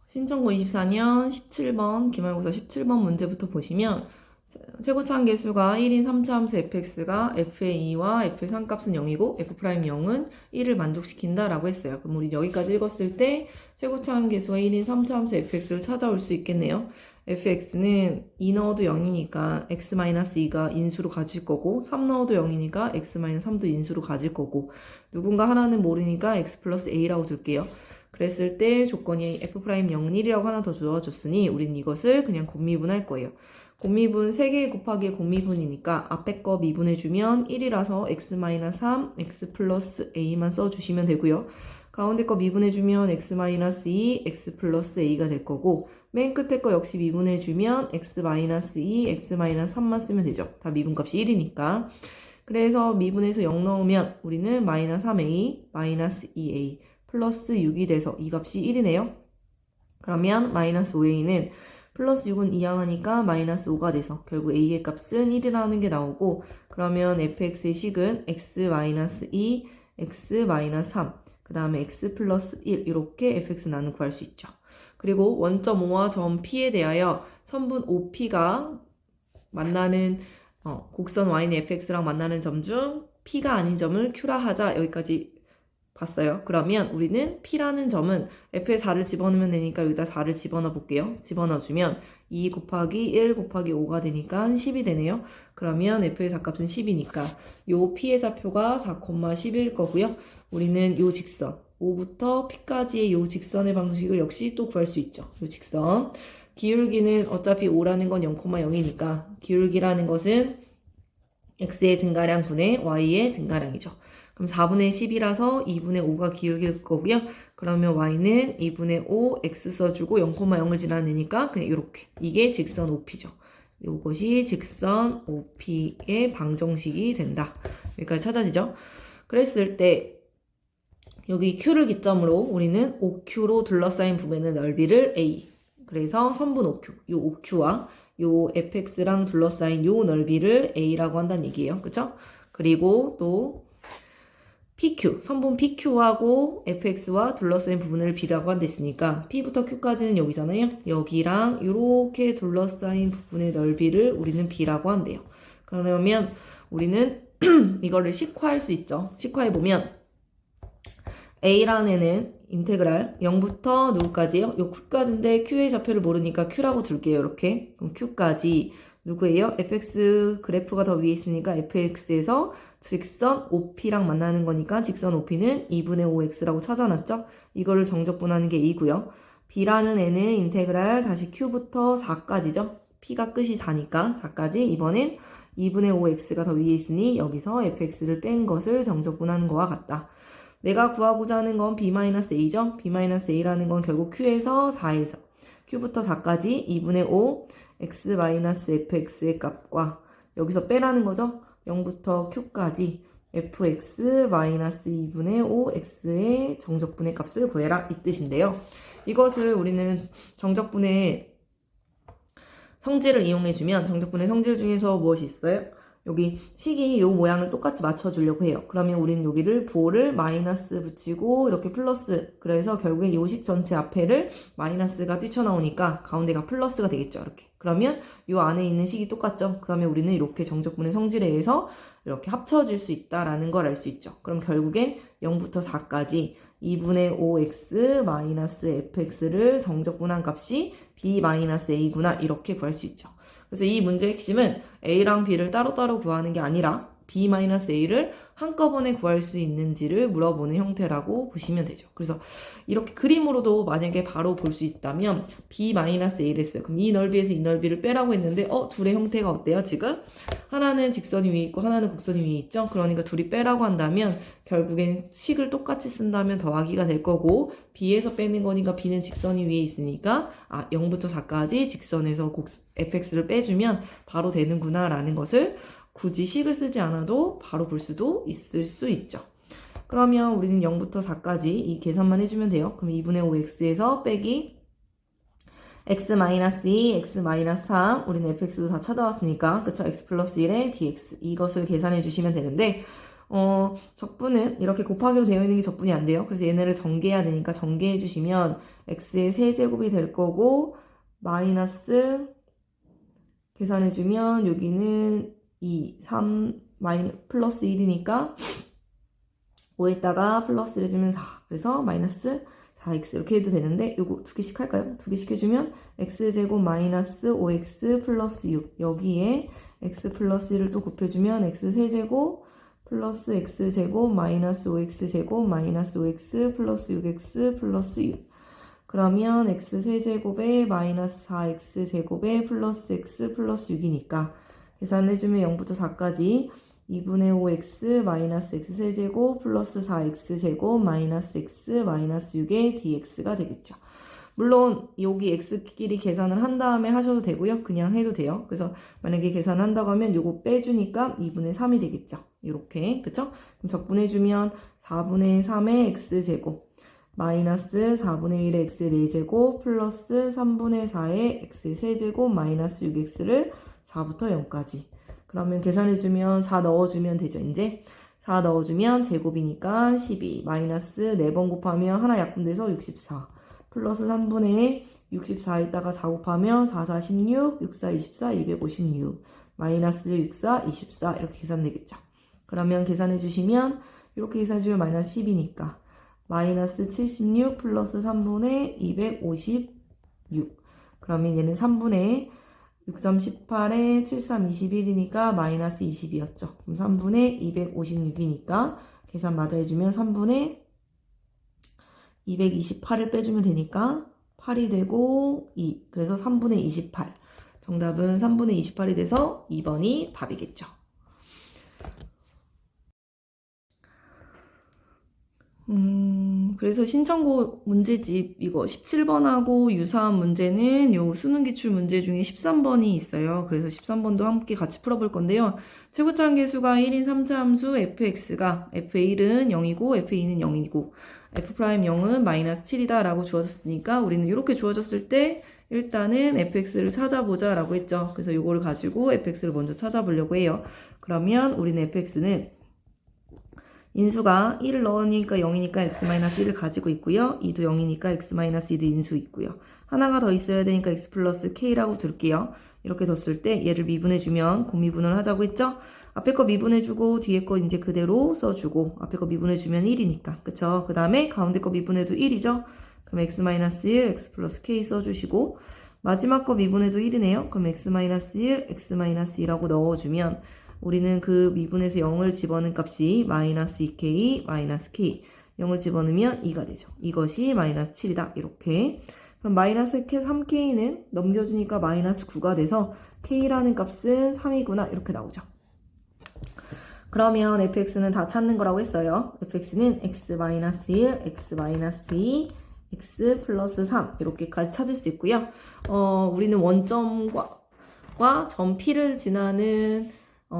신청고 24년 17번 기말고사 17번 문제부터 보시면 최고차항 계수가 1인 3차함수 fx가 f의 2와 f의 상값은 0이고 f'이 0은 1을 만족시킨다 라고 했어요. 그럼 우리 여기까지 읽었을 때 최고차항 계수가 1인 3차함수 fx를 찾아올 수 있겠네요. fx는 2 넣어도 0이니까 x-2가 인수로 가질 거고 3 넣어도 0이니까 x-3도 인수로 가질 거고 누군가 하나는 모르니까 x 플러스 a라고 둘게요. 그랬을 때 조건이 f'0은 1이라고 하나 더 주어줬으니 우린 이것을 그냥 곱미분할 거예요. 곱미분 3개 곱하기 곱미분이니까 앞에 거 미분해주면 1이라서 x-3, x 플러스 a만 써주시면 되고요. 가운데 거 미분해주면 x-2, x 플러스 a가 될 거고 맨 끝에 거 역시 미분해주면 x-2, x-3만 쓰면 되죠. 다 미분값이 1이니까. 그래서 미분해서 0 넣으면 우리는 -3a, -2a 플러스 6이 돼서 이 값이 1이네요. 그러면 -5a는 플러스 6은 이항하니까 -5가 돼서 결국 a의 값은 1이라는 게 나오고 그러면 fx의 식은 x-2, x-3 그 다음에 x 플러스 1 이렇게 fx는 구할 수 있죠. 그리고 원점 O와 점 P에 대하여 선분 OP가 만나는 곡선 y는 fx랑 만나는 점 중 P가 아닌 점을 Q라 하자. 여기까지 봤어요. 그러면 우리는 P라는 점은 F에 4를 집어넣으면 되니까 여기다 4를 집어넣어 볼게요. 집어넣어주면 2 곱하기 1 곱하기 5가 되니까 10이 되네요. 그러면 F의 좌값은 10이니까 요 P의 좌표가 4,10일 거고요. 우리는 요 직선 5부터 P까지의 요 직선의 방식을 역시 또 구할 수 있죠. 요 직선 기울기는 어차피 5라는 건 0,0이니까 기울기라는 것은 X의 증가량 분의 Y의 증가량이죠. 그럼 4분의 10이라서 2분의 5가 기울기일 거고요. 그러면 y는 2분의 5, x 써주고 0,0을 지나내니까 그냥 이렇게. 이게 직선 OP죠. 이것이 직선 OP의 방정식이 된다. 여기까지 찾아지죠? 그랬을 때 여기 Q를 기점으로 우리는 OQ로 둘러싸인 부분의 넓이를 A. 그래서 선분 OQ. 이 OQ와 이 fx랑 둘러싸인 이 넓이를 A라고 한다는 얘기예요. 그쵸? 그리고 또 PQ, 선분 PQ하고 fx와 둘러싸인 부분을 B라고 한다 했으니까 P부터 Q까지는 여기잖아요. 여기랑 이렇게 둘러싸인 부분의 넓이를 우리는 B라고 한대요. 그러면 우리는 이거를 식화할 수 있죠. 식화해보면 A라는 애는 인테그랄 0부터 누구까지요? 요 Q까지인데 Q의 좌표를 모르니까 Q라고 둘게요. 이렇게. 그럼 Q까지 누구예요? fx 그래프가 더 위에 있으니까 fx에서 직선 OP랑 만나는 거니까 직선 OP는 2분의 5x라고 찾아놨죠? 이거를 정적분하는 게 A고요. B라는 애는 인테그랄 다시 Q부터 4까지죠? P가 끝이 4니까 4까지. 이번엔 2분의 5x가 더 위에 있으니 여기서 fx를 뺀 것을 정적분하는 거와 같다. 내가 구하고자 하는 건 b-a죠? b-a라는 건 결국 q에서 4에서 q부터 4까지 2분의 5 x-fx의 값과 여기서 빼라는 거죠? 0부터 q까지 fx-2분의 5x의 정적분의 값을 구해라 이 뜻인데요. 이것을 우리는 정적분의 성질을 이용해주면 정적분의 성질 중에서 무엇이 있어요? 여기 식이 이 모양을 똑같이 맞춰주려고 해요. 그러면 우리는 여기를 부호를 마이너스 붙이고 이렇게 플러스 그래서 결국에 이 식 전체 앞에를 마이너스가 뛰쳐나오니까 가운데가 플러스가 되겠죠. 이렇게. 그러면 이 안에 있는 식이 똑같죠. 그러면 우리는 이렇게 정적분의 성질에 의해서 이렇게 합쳐질 수 있다라는 걸 알 수 있죠. 그럼 결국엔 0부터 4까지 2분의 5x 마이너스 fx를 정적분한 값이 b-a구나 이렇게 구할 수 있죠. 그래서 이 문제의 핵심은 A랑 B를 따로따로 구하는 게 아니라 B-A를 한꺼번에 구할 수 있는지를 물어보는 형태라고 보시면 되죠. 그래서 이렇게 그림으로도 만약에 바로 볼 수 있다면 B-A를 했어요. 그럼 이 넓이에서 이 넓이를 빼라고 했는데 둘의 형태가 어때요? 지금 하나는 직선이 위에 있고 하나는 곡선이 위에 있죠. 그러니까 둘이 빼라고 한다면 결국엔 식을 똑같이 쓴다면 더하기가 될 거고 B에서 빼는 거니까 B는 직선이 위에 있으니까 0부터 4까지 직선에서 fx를 빼주면 바로 되는구나 라는 것을 굳이 식을 쓰지 않아도 바로 볼 수도 있을 수 있죠. 그러면 우리는 0부터 4까지 이 계산만 해주면 돼요. 그럼 2분의 5x에서 빼기 x-2, x-3 우리는 fx도 다 찾아왔으니까 그쵸? x 플러스 1에 dx 이것을 계산해 주시면 되는데 적분은 이렇게 곱하기로 되어 있는 게 적분이 안 돼요. 그래서 얘네를 전개해야 되니까 전개해 주시면 x의 세제곱이 될 거고 마이너스 계산해주면 여기는 2, 3, 플러스 1이니까 5에다가 플러스 해주면 4. 그래서 마이너스 4x 이렇게 해도 되는데 요거 두 개씩 할까요? 두 개씩 해주면 x제곱 마이너스 5x 플러스 6 여기에 x 플러스 1을 또 곱해주면 x세제곱 플러스 x제곱 마이너스 5x제곱 마이너스 5x 플러스 6x 플러스 6 그러면 x세제곱에 마이너스 4x제곱에 플러스 x 플러스 6이니까 계산을 해주면 0부터 4까지 2분의 5x 마이너스 x세제곱 플러스 4x제곱 마이너스 x 마이너스 6의 dx가 되겠죠. 물론 여기 x끼리 계산을 한 다음에 하셔도 되고요. 그냥 해도 돼요. 그래서 만약에 계산한다고 하면 요거 빼주니까 2분의 3이 되겠죠. 이렇게 그쵸? 그럼 적분해주면 4분의 3의 x제곱 마이너스 4분의 1의 x의 4제곱 플러스 3분의 4의 x의 세제곱 마이너스 6x를 4부터 0까지 그러면 계산해주면 4 넣어주면 되죠. 이제 4 넣어주면 제곱이니까 12 마이너스 4번 곱하면 하나 약분돼서 64 플러스 3분의 64에다가 4 곱하면 4, 4, 16 6, 4, 24, 256 마이너스 6, 4, 24 이렇게 계산되겠죠. 그러면 계산해주시면 이렇게 계산해주면 마이너스 10이니까 마이너스 76 플러스 3분의 256 그러면 얘는 3분의 63, 18에 73, 21이니까 마이너스 20이었죠. 그럼 3분의 256이니까 계산 맞아 해주면 3분의 228을 빼주면 되니까 8이 되고 2. 그래서 3분의 28. 정답은 3분의 28이 돼서 2번이 답이겠죠. 그래서 신청고 문제집 이거 17번하고 유사한 문제는 요 수능 기출 문제 중에 13번이 있어요. 그래서 13번도 함께 같이 풀어볼 건데요. 최고차항 계수가 1인 3차 함수 fx가 f1은 0이고 f2는 0이고 f'0은 마이너스 7이다 라고 주어졌으니까 우리는 이렇게 주어졌을 때 일단은 fx를 찾아보자 라고 했죠. 그래서 이거를 가지고 fx를 먼저 찾아보려고 해요. 그러면 우리는 fx는 인수가 1을 넣으니까 0이니까 x-1을 가지고 있고요. 2도 0이니까 x-2도 인수 있고요. 하나가 더 있어야 되니까 x 플러스 k라고 둘게요. 이렇게 뒀을 때 얘를 미분해주면 곱미분을 하자고 했죠? 앞에 거 미분해주고 뒤에 거 이제 그대로 써주고 앞에 거 미분해주면 1이니까 그쵸? 그 다음에 가운데 거 미분해도 1이죠? 그럼 x-1, x 플러스 k 써주시고 마지막 거 미분해도 1이네요. 그럼 x-1, x-2라고 넣어주면 우리는 그 미분에서 0을 집어넣은 값이 마이너스 2k, 마이너스 k 0을 집어넣으면 2가 되죠. 이것이 마이너스 7이다. 이렇게 그럼 마이너스 3k는 넘겨주니까 마이너스 9가 돼서 k라는 값은 3이구나 이렇게 나오죠. 그러면 fx는 다 찾는 거라고 했어요. fx는 x-1, x-2, x 플러스 3 이렇게까지 찾을 수 있고요. 우리는 원점과 점 P를 지나는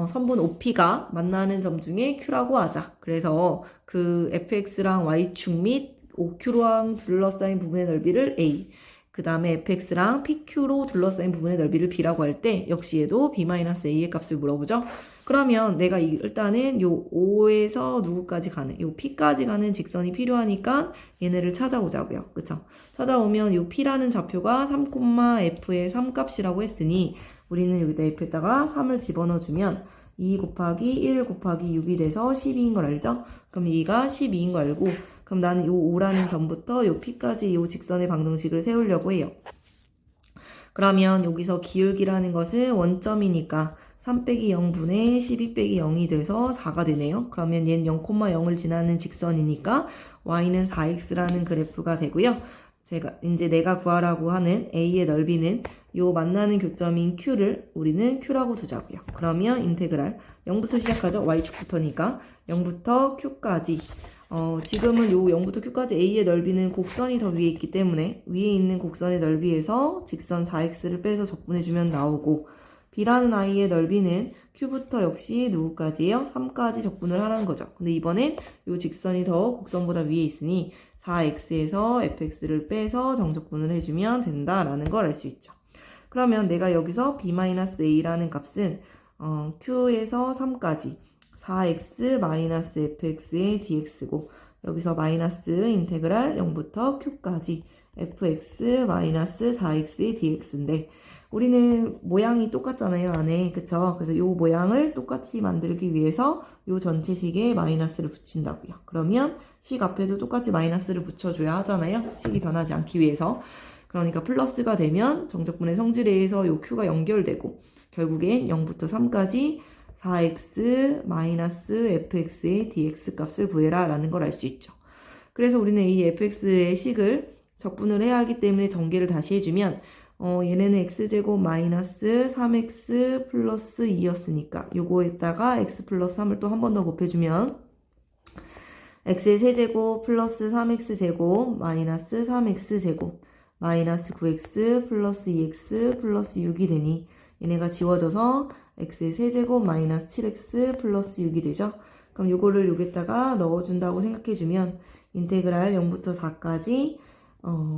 선분 OP가 만나는 점 중에 Q라고 하자. 그래서 그 fx랑 y축 및 OQ랑 둘러싸인 부분의 넓이를 A 그 다음에 fx랑 PQ로 둘러싸인 부분의 넓이를 B라고 할 때 역시 얘도 B-A의 값을 물어보죠. 그러면 내가 일단은 요 O에서 누구까지 가는 요 P까지 가는 직선이 필요하니까 얘네를 찾아오자고요. 그쵸? 찾아오면 요 P라는 좌표가 3,F의 3값이라고 했으니 우리는 여기다 F에다가 3을 집어넣어주면 2 곱하기 1 곱하기 6이 돼서 12인 걸 알죠? 그럼 2가 12인 걸 알고 그럼 나는 요 5라는 점부터 요 P까지 요 직선의 방정식을 세우려고 해요. 그러면 여기서 기울기라는 것은 원점이니까 3 빼기 0분의 12 빼기 0이 돼서 4가 되네요. 그러면 얘는 0,0을 지나는 직선이니까 y는 4x라는 그래프가 되고요. 이제 내가 구하라고 하는 A의 넓이는 요 만나는 교점인 Q를 우리는 Q라고 두자고요. 그러면 인테그랄 0부터 시작하죠. Y축부터니까 0부터 Q까지 지금은 요 0부터 Q까지 A의 넓이는 곡선이 더 위에 있기 때문에 위에 있는 곡선의 넓이에서 직선 4x를 빼서 적분해주면 나오고 B라는 I의 넓이는 Q부터 역시 누구까지예요? 3까지 적분을 하라는 거죠. 근데 이번엔 요 직선이 더 곡선보다 위에 있으니 4x에서 fx를 빼서 정적분을 해주면 된다라는 걸 알 수 있죠. 그러면 내가 여기서 b-a라는 값은 q에서 3까지 4x-fx의 dx고 여기서 마이너스 인테그랄 0부터 q까지 fx-4x의 dx인데 우리는 모양이 똑같잖아요, 안에. 그쵸? 그래서 이 모양을 똑같이 만들기 위해서 이 전체식에 마이너스를 붙인다고요. 그러면 식 앞에도 똑같이 마이너스를 붙여줘야 하잖아요. 식이 변하지 않기 위해서. 그러니까 플러스가 되면 정적분의 성질에 의해서 이 q가 연결되고 결국엔 0부터 3까지 4x-fx의 dx 값을 구해라 라는 걸 알 수 있죠. 그래서 우리는 이 fx의 식을 적분을 해야 하기 때문에 전개를 다시 해주면 얘네는 x제곱 마이너스 3x 플러스 2였으니까 요거에다가 x 플러스 3을 또 한 번 더 곱해주면 x의 세제곱 플러스 3x제곱 마이너스 3x제곱 마이너스 9x 플러스 2x 플러스 6이 되니 얘네가 지워져서 x의 세제곱 마이너스 7x 플러스 6이 되죠. 그럼 요거를 여기다가 넣어준다고 생각해주면 인테그랄 0부터 4까지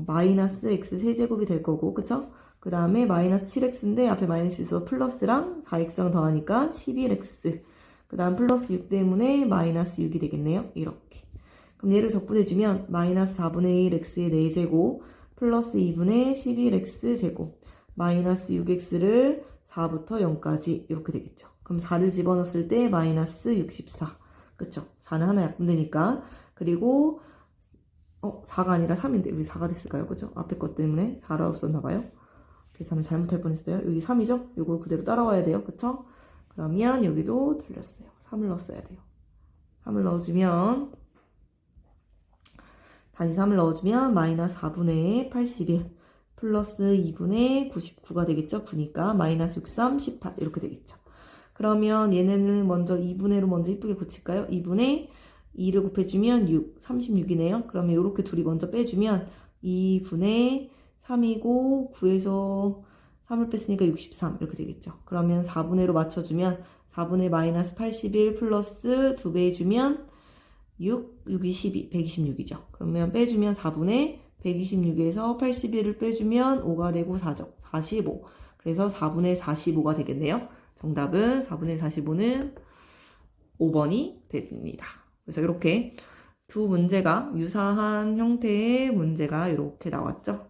마이너스 x 세제곱이 될 거고, 그쵸? 그 다음에 마이너스 7x인데 앞에 마이너스 있어서 플러스랑 4x랑 더하니까 11x. 그 다음 플러스 6 때문에 마이너스 6이 되겠네요. 이렇게. 그럼 얘를 적분해주면 마이너스 4분의 1 x의 4제곱 플러스 2분의 11x 제곱 마이너스 6x를 4부터 0까지 이렇게 되겠죠. 그럼 4를 집어넣었을 때 마이너스 64. 그쵸? 4는 하나 약분되니까. 그리고 4가 아니라 3인데 왜 4가 됐을까요? 그죠? 앞에 것 때문에 4라고 썼나봐요. 계산을 잘못할 뻔했어요. 여기 3이죠? 이거 그대로 따라와야 돼요. 그쵸? 그러면 여기도 틀렸어요. 3을 넣었어야 돼요. 3을 넣어주면 다시 3을 넣어주면 마이너스 4분의 81 플러스 2분의 99가 되겠죠? 9니까 마이너스 63, 18 이렇게 되겠죠. 그러면 얘네는 먼저 2분의로 먼저 이쁘게 고칠까요? 2분의 2를 곱해주면 6, 36이네요. 그러면 이렇게 둘이 먼저 빼주면 2분의 3이고 9에서 3을 뺐으니까 63 이렇게 되겠죠. 그러면 4분의로 맞춰주면 4분의 마이너스 81 플러스 2배 해주면 6, 6이 12, 126이죠. 그러면 빼주면 4분의 126에서 81을 빼주면 5가 되고 4죠. 45. 그래서 4분의 45가 되겠네요. 정답은 4분의 45는 5번이 됩니다. 그래서 이렇게 두 문제가 유사한 형태의 문제가 이렇게 나왔죠.